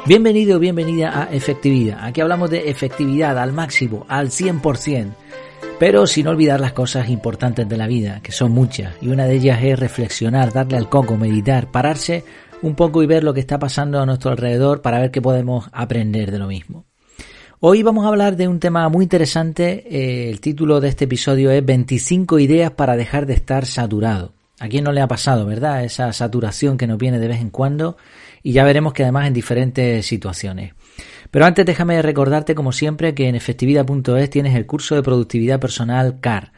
Bienvenido o bienvenida a Efectividad. Aquí hablamos de efectividad al máximo, al 100%, pero sin olvidar las cosas importantes de la vida, que son muchas, y una de ellas es reflexionar, darle al coco, meditar, pararse un poco y ver lo que está pasando a nuestro alrededor para ver qué podemos aprender de lo mismo. Hoy vamos a hablar de un tema muy interesante. El título de este episodio es 25 ideas para dejar de estar saturado. ¿A quién no le ha pasado, verdad? Esa saturación que nos viene de vez en cuando, y ya veremos que además en diferentes situaciones. Pero antes déjame recordarte, como siempre, que en efectividad.es tienes el curso de productividad personal CAR.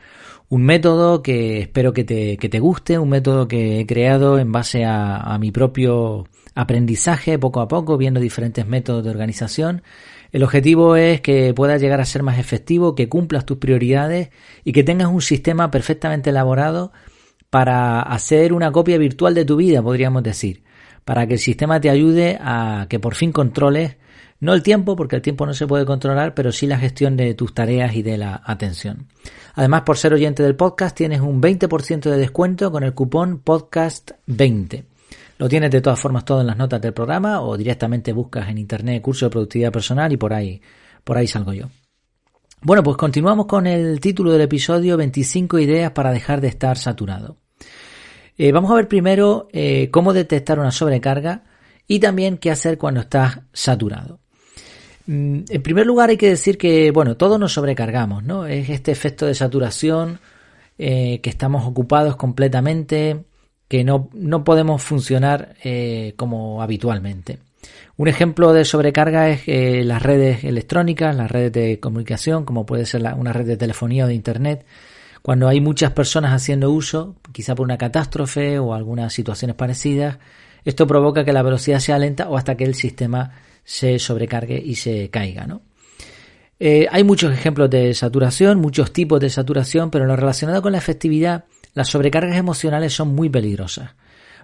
Un método que espero que te guste, un método que he creado en base a mi propio aprendizaje, poco a poco, viendo diferentes métodos de organización. El objetivo es que puedas llegar a ser más efectivo, que cumplas tus prioridades y que tengas un sistema perfectamente elaborado para hacer una copia virtual de tu vida, podríamos decir. Para que el sistema te ayude a que por fin controles, no el tiempo, porque el tiempo no se puede controlar, pero sí la gestión de tus tareas y de la atención. Además, por ser oyente del podcast, tienes un 20% de descuento con el cupón podcast20. Lo tienes de todas formas todo en las notas del programa o directamente buscas en internet curso de productividad personal y por ahí salgo yo. Bueno, pues continuamos con el título del episodio, 25 ideas para dejar de estar saturado. Vamos a ver primero cómo detectar una sobrecarga y también qué hacer cuando estás saturado. En primer lugar hay que decir que, bueno, todos nos sobrecargamos, ¿no? Es este efecto de saturación, que estamos ocupados completamente, que no podemos funcionar como habitualmente. Un ejemplo de sobrecarga es las redes electrónicas, las redes de comunicación, como puede ser una red de telefonía o de internet. Cuando hay muchas personas haciendo uso, quizá por una catástrofe o algunas situaciones parecidas, esto provoca que la velocidad sea lenta o hasta que el sistema se sobrecargue y se caiga, ¿no? Hay muchos ejemplos de saturación, muchos tipos de saturación, pero en lo relacionado con la efectividad, las sobrecargas emocionales son muy peligrosas.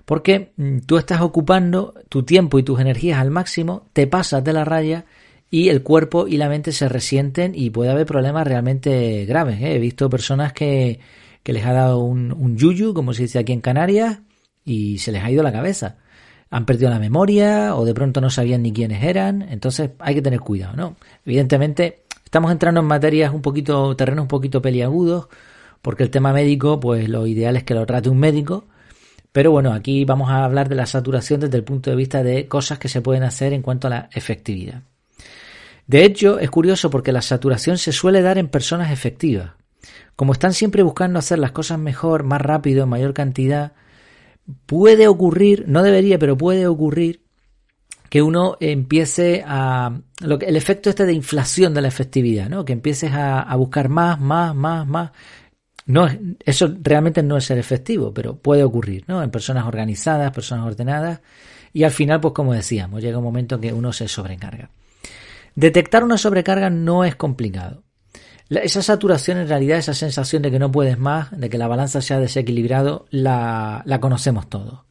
Porque tú estás ocupando tu tiempo y tus energías al máximo, te pasas de la raya y el cuerpo y la mente se resienten y puede haber problemas realmente graves. He visto personas que les ha dado un yuyu, como se dice aquí en Canarias, y se les ha ido la cabeza. Han perdido la memoria o de pronto no sabían ni quiénes eran. Entonces hay que tener cuidado, ¿no? Evidentemente estamos entrando en materias terrenos un poquito peliagudos, porque el tema médico, pues lo ideal es que lo trate un médico. Pero bueno, aquí vamos a hablar de la saturación desde el punto de vista de cosas que se pueden hacer en cuanto a la efectividad. De hecho, es curioso porque la saturación se suele dar en personas efectivas. Como están siempre buscando hacer las cosas mejor, más rápido, en mayor cantidad, puede ocurrir, no debería, pero puede ocurrir que uno empiece el efecto este de inflación de la efectividad, ¿no? Que empieces a buscar más. No, eso realmente no es ser efectivo, pero puede ocurrir, ¿no? En personas organizadas, personas ordenadas, y al final, pues como decíamos, llega un momento que uno se sobrecarga. Detectar una sobrecarga no es complicado. Esa saturación, en realidad, esa sensación de que no puedes más, de que la balanza se ha desequilibrado, la conocemos todos.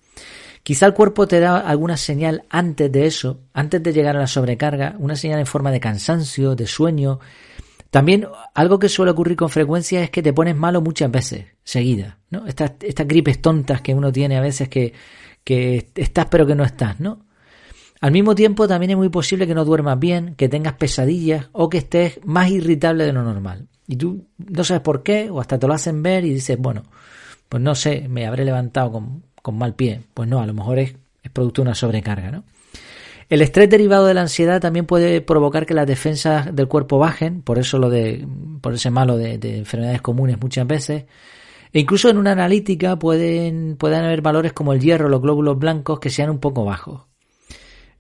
Quizá el cuerpo te da alguna señal antes de eso, antes de llegar a la sobrecarga, una señal en forma de cansancio, de sueño. También algo que suele ocurrir con frecuencia es que te pones malo muchas veces, seguidas, ¿no? Estas gripes tontas que uno tiene a veces que estás pero que no estás, ¿no? Al mismo tiempo también es muy posible que no duermas bien, que tengas pesadillas o que estés más irritable de lo normal. Y tú no sabes por qué o hasta te lo hacen ver y dices, bueno, pues no sé, me habré levantado con mal pie. Pues no, a lo mejor es producto de una sobrecarga, ¿no? El estrés derivado de la ansiedad también puede provocar que las defensas del cuerpo bajen, por ese malo de enfermedades comunes muchas veces. E incluso en una analítica pueden haber valores como el hierro, los glóbulos blancos que sean un poco bajos,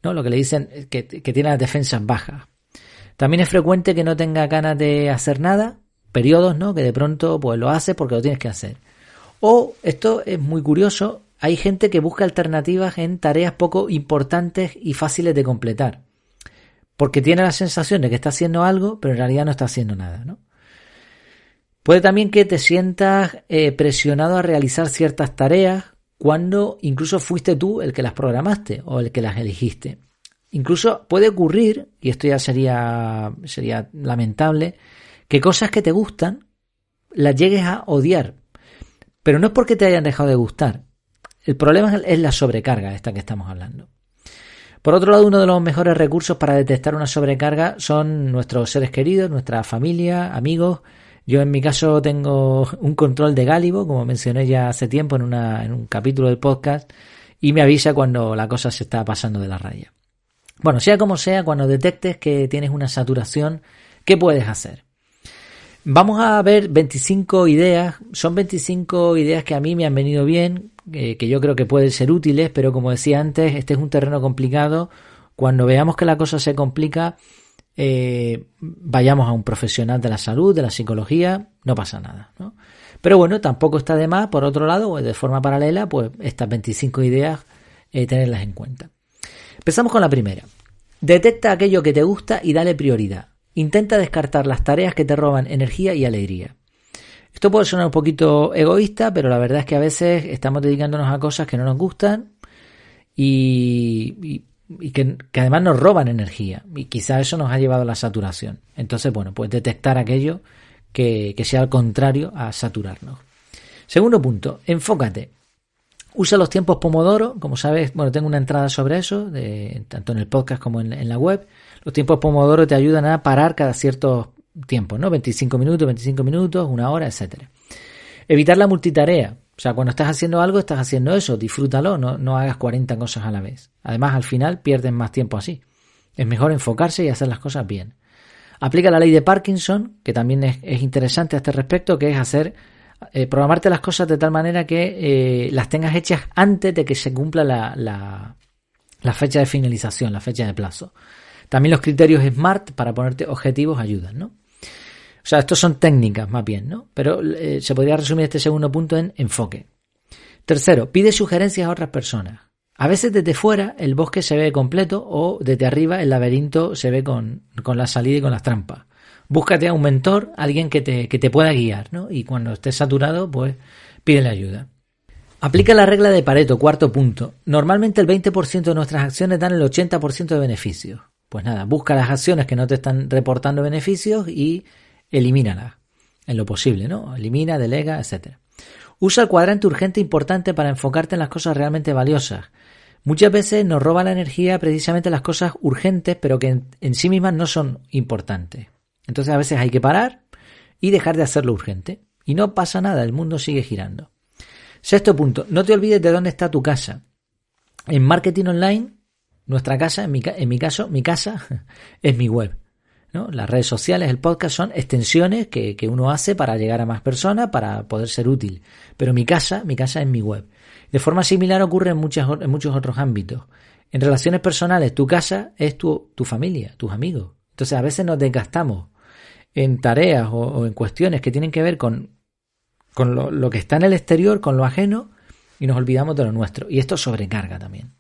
¿no? Lo que le dicen que tiene las defensas bajas. También es frecuente que no tenga ganas de hacer nada, periodos, ¿no? Que de pronto pues lo hace porque lo tienes que hacer. O, esto es muy curioso, hay gente que busca alternativas en tareas poco importantes y fáciles de completar, porque tiene la sensación de que está haciendo algo, pero en realidad no está haciendo nada, ¿no? Puede también que te sientas presionado a realizar ciertas tareas cuando incluso fuiste tú el que las programaste o el que las elegiste. Incluso puede ocurrir, y esto ya sería lamentable, que cosas que te gustan las llegues a odiar. Pero no es porque te hayan dejado de gustar. El problema es la sobrecarga esta que estamos hablando. Por otro lado, uno de los mejores recursos para detectar una sobrecarga son nuestros seres queridos, nuestra familia, amigos. Yo en mi caso tengo un control de Gálibo, como mencioné ya hace tiempo en un capítulo del podcast, y me avisa cuando la cosa se está pasando de la raya. Bueno, sea como sea, cuando detectes que tienes una saturación, ¿qué puedes hacer? Vamos a ver 25 ideas. Son 25 ideas que a mí me han venido bien, que yo creo que pueden ser útiles, pero como decía antes, este es un terreno complicado. Cuando veamos que la cosa se complica, vayamos a un profesional de la salud, de la psicología, no pasa nada, ¿no? Pero bueno, tampoco está de más, por otro lado, de forma paralela, pues estas 25 ideas, tenerlas en cuenta. Empezamos con la primera. Detecta aquello que te gusta y dale prioridad. Intenta descartar las tareas que te roban energía y alegría. Esto puede sonar un poquito egoísta, pero la verdad es que a veces estamos dedicándonos a cosas que no nos gustan y que además nos roban energía. Y quizás eso nos ha llevado a la saturación. Entonces, bueno, pues detectar aquello que sea al contrario a saturarnos. Segundo punto, enfócate. Usa los tiempos Pomodoro, como sabes, bueno, tengo una entrada sobre eso, tanto en el podcast como en la web. Los tiempos Pomodoro te ayudan a parar cada ciertos tiempos, ¿no? 25 minutos, una hora, etcétera. Evitar la multitarea. O sea, cuando estás haciendo algo, estás haciendo eso, disfrútalo, no hagas 40 cosas a la vez. Además, al final pierdes más tiempo así. Es mejor enfocarse y hacer las cosas bien. Aplica la ley de Parkinson, que también es interesante a este respecto, que es hacer programarte las cosas de tal manera que las tengas hechas antes de que se cumpla la fecha de finalización, la fecha de plazo. También los criterios SMART para ponerte objetivos ayudan, ¿no? O sea, estos son técnicas más bien, ¿no? Pero se podría resumir este segundo punto en enfoque. Tercero, pide sugerencias a otras personas. A veces desde fuera el bosque se ve completo o desde arriba el laberinto se ve con la salida y con las trampas. Búscate a un mentor, alguien que te pueda guiar, ¿no? Y cuando estés saturado, pues pídele ayuda. Aplica la regla de Pareto, cuarto punto. Normalmente el 20% de nuestras acciones dan el 80% de beneficios. Pues nada, busca las acciones que no te están reportando beneficios y elimínalas en lo posible, ¿no? Elimina, delega, etc. Usa el cuadrante urgente importante para enfocarte en las cosas realmente valiosas. Muchas veces nos roba la energía precisamente las cosas urgentes, pero que en sí mismas no son importantes. Entonces a veces hay que parar y dejar de hacerlo urgente. Y no pasa nada, el mundo sigue girando. Sexto punto, no te olvides de dónde está tu casa. En marketing online, nuestra casa, en mi caso, mi casa es mi web, ¿no? Las redes sociales, el podcast son extensiones que uno hace para llegar a más personas, para poder ser útil. Pero mi casa es mi web. De forma similar ocurre en muchos otros ámbitos. En relaciones personales, tu casa es tu familia, tus amigos. Entonces a veces nos desgastamos en tareas o en cuestiones que tienen que ver con lo que está en el exterior, con lo ajeno, y nos olvidamos de lo nuestro. Y esto sobrecarga también.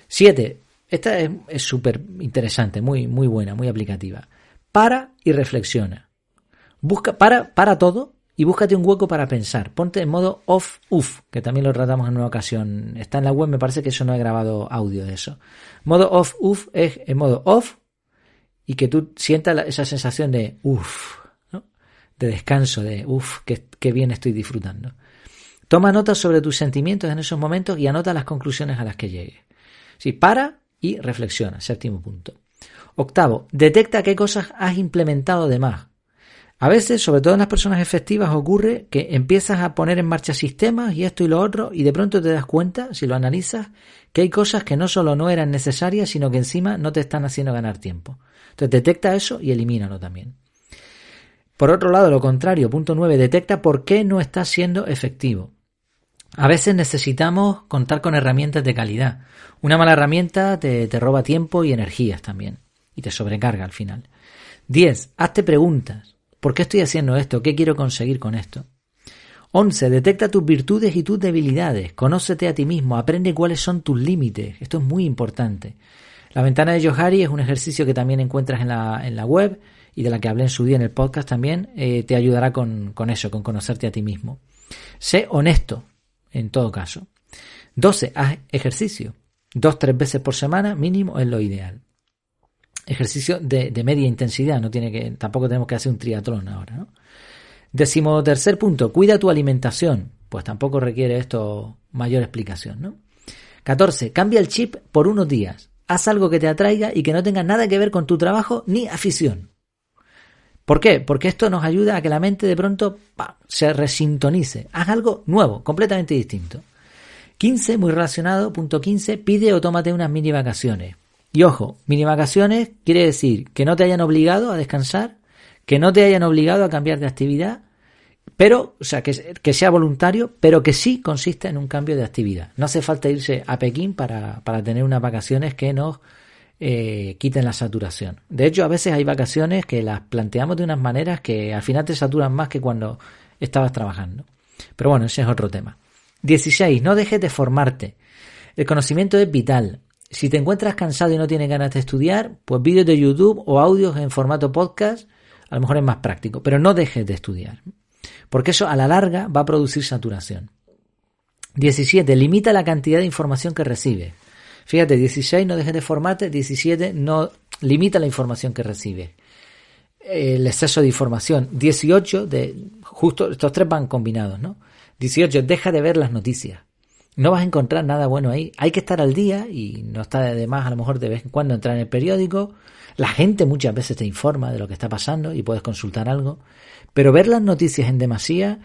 7. Esta es súper interesante, muy, muy buena, muy aplicativa. Para y reflexiona. Para todo y búscate un hueco para pensar. Ponte en modo off, que también lo tratamos en una ocasión. Está en la web, me parece que eso no he grabado audio de eso. Modo off es en modo off y que tú sientas esa sensación de ¿no? De descanso, de qué bien estoy disfrutando. Toma notas sobre tus sentimientos en esos momentos y anota las conclusiones a las que llegues. Sí, para y reflexiona, séptimo punto. Octavo, detecta qué cosas has implementado de más. A veces, sobre todo en las personas efectivas, ocurre que empiezas a poner en marcha sistemas y esto y lo otro y de pronto te das cuenta, si lo analizas, que hay cosas que no solo no eran necesarias, sino que encima no te están haciendo ganar tiempo. Entonces detecta eso y elimínalo también. Por otro lado, lo contrario, punto 9, detecta por qué no estás siendo efectivo. A veces necesitamos contar con herramientas de calidad. Una mala herramienta te roba tiempo y energías también. Y te sobrecarga al final. 10. Hazte preguntas. ¿Por qué estoy haciendo esto? ¿Qué quiero conseguir con esto? 11. Detecta tus virtudes y tus debilidades. Conócete a ti mismo. Aprende cuáles son tus límites. Esto es muy importante. La ventana de Johari es un ejercicio que también encuentras en la web y de la que hablé en su día en el podcast también. Te ayudará con eso, con conocerte a ti mismo. Sé honesto. En todo caso. 12. Haz ejercicio. 2-3 veces por semana mínimo es lo ideal. Ejercicio de media intensidad. Tampoco tenemos que hacer un triatlón ahora, ¿no? 13º punto. Cuida tu alimentación. Pues tampoco requiere esto mayor explicación, ¿no? 14. Cambia el chip por unos días. Haz algo que te atraiga y que no tenga nada que ver con tu trabajo ni afición. ¿Por qué? Porque esto nos ayuda a que la mente de pronto se resintonice. Haz algo nuevo, completamente distinto. 15, muy relacionado, punto 15, pide o tómate unas mini vacaciones. Y ojo, mini vacaciones quiere decir que no te hayan obligado a descansar, que no te hayan obligado a cambiar de actividad, pero, o sea, que sea voluntario, pero que sí consista en un cambio de actividad. No hace falta irse a Pekín para tener unas vacaciones que nos quiten la saturación. De hecho, a veces hay vacaciones que las planteamos de unas maneras que al final te saturan más que cuando estabas trabajando. Pero bueno, ese es otro tema. 16. No dejes de formarte. El conocimiento es vital. Si te encuentras cansado y no tienes ganas de estudiar, pues vídeos de YouTube o audios en formato podcast a lo mejor es más práctico, pero no dejes de estudiar, porque eso a la larga va a producir saturación. 17. Limita la cantidad de información que recibes. Fíjate, 16, no dejes de formarte. 17, no limita la información que recibes. El exceso de información. 18, justo estos tres van combinados, ¿no? 18, deja de ver las noticias. No vas a encontrar nada bueno ahí. Hay que estar al día y no está de más a lo mejor de vez en cuando entrar en el periódico. La gente muchas veces te informa de lo que está pasando y puedes consultar algo. Pero ver las noticias en demasía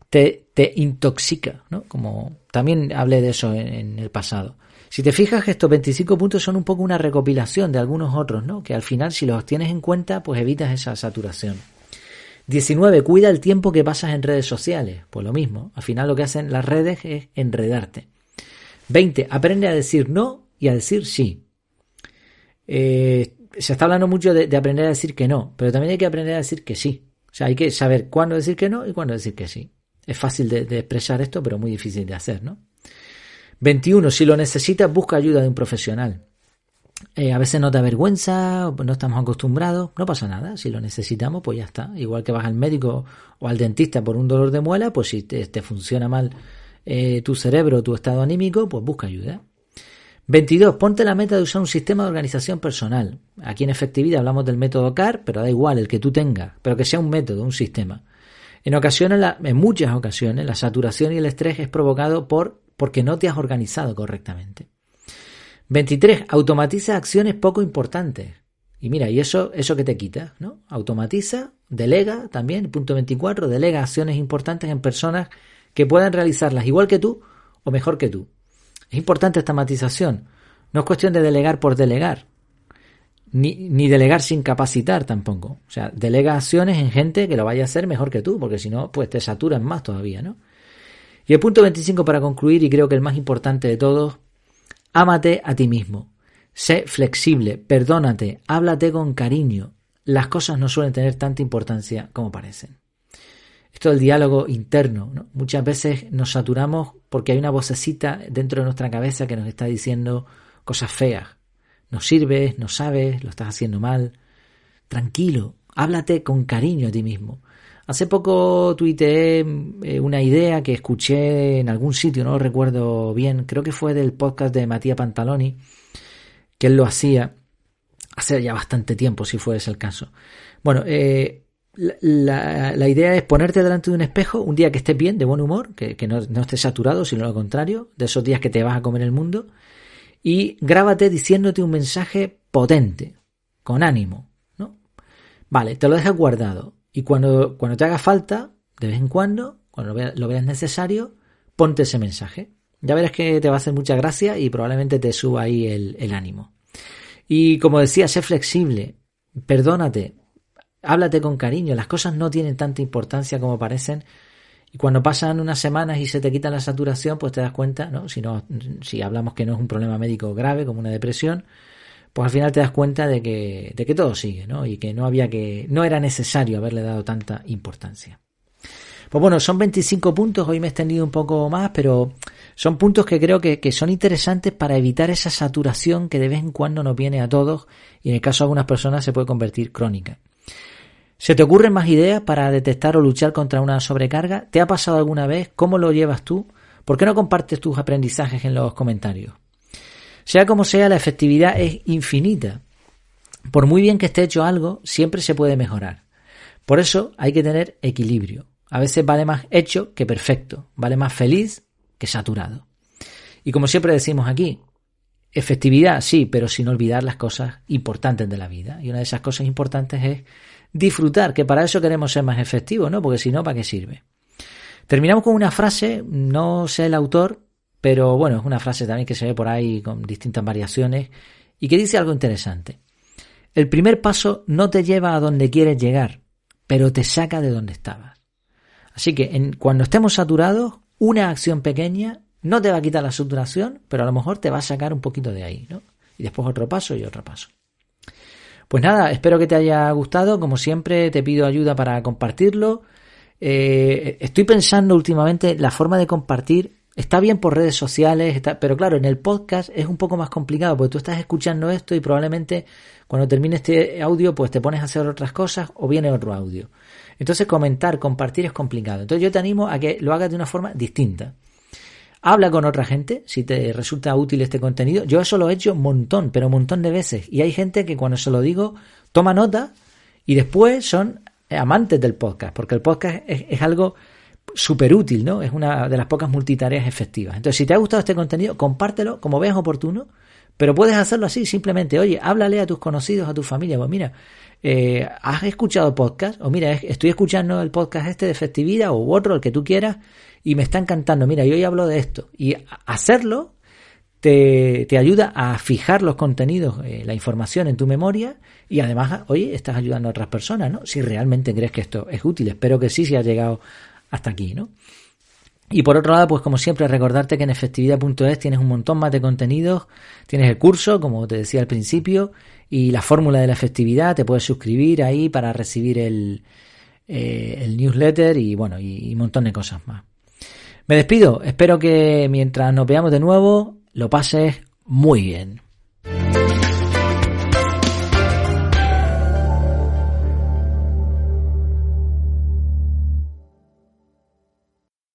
te intoxica, ¿no? Como también hablé de eso en el pasado. Si te fijas, estos 25 puntos son un poco una recopilación de algunos otros, ¿no? Que al final, si los tienes en cuenta, pues evitas esa saturación. 19. Cuida el tiempo que pasas en redes sociales. Pues lo mismo. Al final lo que hacen las redes es enredarte. 20. Aprende a decir no y a decir sí. Se está hablando mucho de aprender a decir que no, pero también hay que aprender a decir que sí. O sea, hay que saber cuándo decir que no y cuándo decir que sí. Es fácil de expresar esto, pero muy difícil de hacer, ¿no? 21. Si lo necesitas, busca ayuda de un profesional. A veces nos da vergüenza, no estamos acostumbrados, no pasa nada. Si lo necesitamos, pues ya está. Igual que vas al médico o al dentista por un dolor de muela, pues si te funciona mal tu cerebro, tu estado anímico, pues busca ayuda. 22. Ponte la meta de usar un sistema de organización personal. Aquí en efectividad hablamos del método CAR, pero da igual el que tú tengas, pero que sea un método, un sistema. En muchas ocasiones, la saturación y el estrés es provocado porque no te has organizado correctamente. 23. Automatiza acciones poco importantes. Y mira, y eso que te quita, ¿no? Automatiza, delega también, punto 24, delega acciones importantes en personas que puedan realizarlas igual que tú o mejor que tú. Es importante esta matización. No es cuestión de delegar por delegar, ni delegar sin capacitar tampoco. O sea, delega acciones en gente que lo vaya a hacer mejor que tú, porque si no, pues te saturan más todavía, ¿no? Y el punto 25 para concluir, y creo que el más importante de todos, ámate a ti mismo. Sé flexible, perdónate, háblate con cariño. Las cosas no suelen tener tanta importancia como parecen. Esto del diálogo interno, ¿no? Muchas veces nos saturamos porque hay una vocecita dentro de nuestra cabeza que nos está diciendo cosas feas. No sirves, no sabes, lo estás haciendo mal. Tranquilo, háblate con cariño a ti mismo. Hace poco tuiteé una idea que escuché en algún sitio, no lo recuerdo bien, creo que fue del podcast de Matías Pantaloni, que él lo hacía hace ya bastante tiempo, si fue ese el caso. Bueno, la idea es ponerte delante de un espejo un día que estés bien, de buen humor, que no estés saturado, sino lo contrario, de esos días que te vas a comer el mundo, y grábate diciéndote un mensaje potente, con ánimo, ¿no? Vale, te lo dejas guardado. Y cuando te haga falta, de vez en cuando lo veas necesario, ponte ese mensaje. Ya verás que te va a hacer mucha gracia y probablemente te suba ahí el ánimo. Y como decía, sé flexible, perdónate, háblate con cariño. Las cosas no tienen tanta importancia como parecen. Y cuando pasan unas semanas y se te quita la saturación, pues te das cuenta, ¿no? Si hablamos que no es un problema médico grave como una depresión, pues al final te das cuenta de que todo sigue, ¿no? Y que no era necesario haberle dado tanta importancia. Pues bueno, son 25 puntos, hoy me he extendido un poco más, pero son puntos que creo que son interesantes para evitar esa saturación que de vez en cuando nos viene a todos y en el caso de algunas personas se puede convertir crónica. ¿Se te ocurren más ideas para detectar o luchar contra una sobrecarga? ¿Te ha pasado alguna vez? ¿Cómo lo llevas tú? ¿Por qué no compartes tus aprendizajes en los comentarios? Sea como sea, la efectividad es infinita. Por muy bien que esté hecho algo, siempre se puede mejorar. Por eso hay que tener equilibrio. A veces vale más hecho que perfecto. Vale más feliz que saturado. Y como siempre decimos aquí, Efectividad, sí, pero sin olvidar las cosas importantes de la vida. Y una de esas cosas importantes es disfrutar, que para eso queremos ser más efectivos, ¿no? Porque si no, ¿para qué sirve? Terminamos con una frase, no sé el autor, pero bueno, es una frase también que se ve por ahí con distintas variaciones y que dice algo interesante. El primer paso no te lleva a donde quieres llegar, pero te saca de donde estabas. Así que cuando estemos saturados, una acción pequeña no te va a quitar la saturación, pero a lo mejor te va a sacar un poquito de ahí, ¿no? Y después otro paso y otro paso. Pues nada, espero que te haya gustado. Como siempre, te pido ayuda para compartirlo. Estoy pensando últimamente la forma de compartir. Está bien por redes sociales, pero claro, en el podcast es un poco más complicado porque tú estás escuchando esto y probablemente cuando termine este audio pues te pones a hacer otras cosas o viene otro audio. Entonces compartir es complicado. Entonces yo te animo a que lo hagas de una forma distinta. Habla con otra gente si te resulta útil este contenido. Yo eso lo he hecho un montón de veces. Y hay gente que cuando se lo digo toma nota y después son amantes del podcast, porque el podcast es algo súper útil, ¿no? Es una de las pocas multitareas efectivas. Entonces, si te ha gustado este contenido, compártelo como veas oportuno, pero puedes hacerlo así, simplemente, oye, háblale a tus conocidos, a tu familia, pues mira, ¿has escuchado podcast? O mira, estoy escuchando el podcast este de efectividad o otro, el que tú quieras, y me está encantando, mira, yo hoy hablo de esto. Y hacerlo te ayuda a fijar los contenidos, la información en tu memoria y además, oye, estás ayudando a otras personas, ¿no? Si realmente crees que esto es útil, espero que sí, si has llegado hasta aquí, ¿no? Y por otro lado, pues como siempre, recordarte que en efectividad.es tienes un montón más de contenidos, tienes el curso, como te decía al principio, y la fórmula de la efectividad, te puedes suscribir ahí para recibir el newsletter y bueno, y un montón de cosas más. Me despido, espero que mientras nos veamos de nuevo, lo pases muy bien.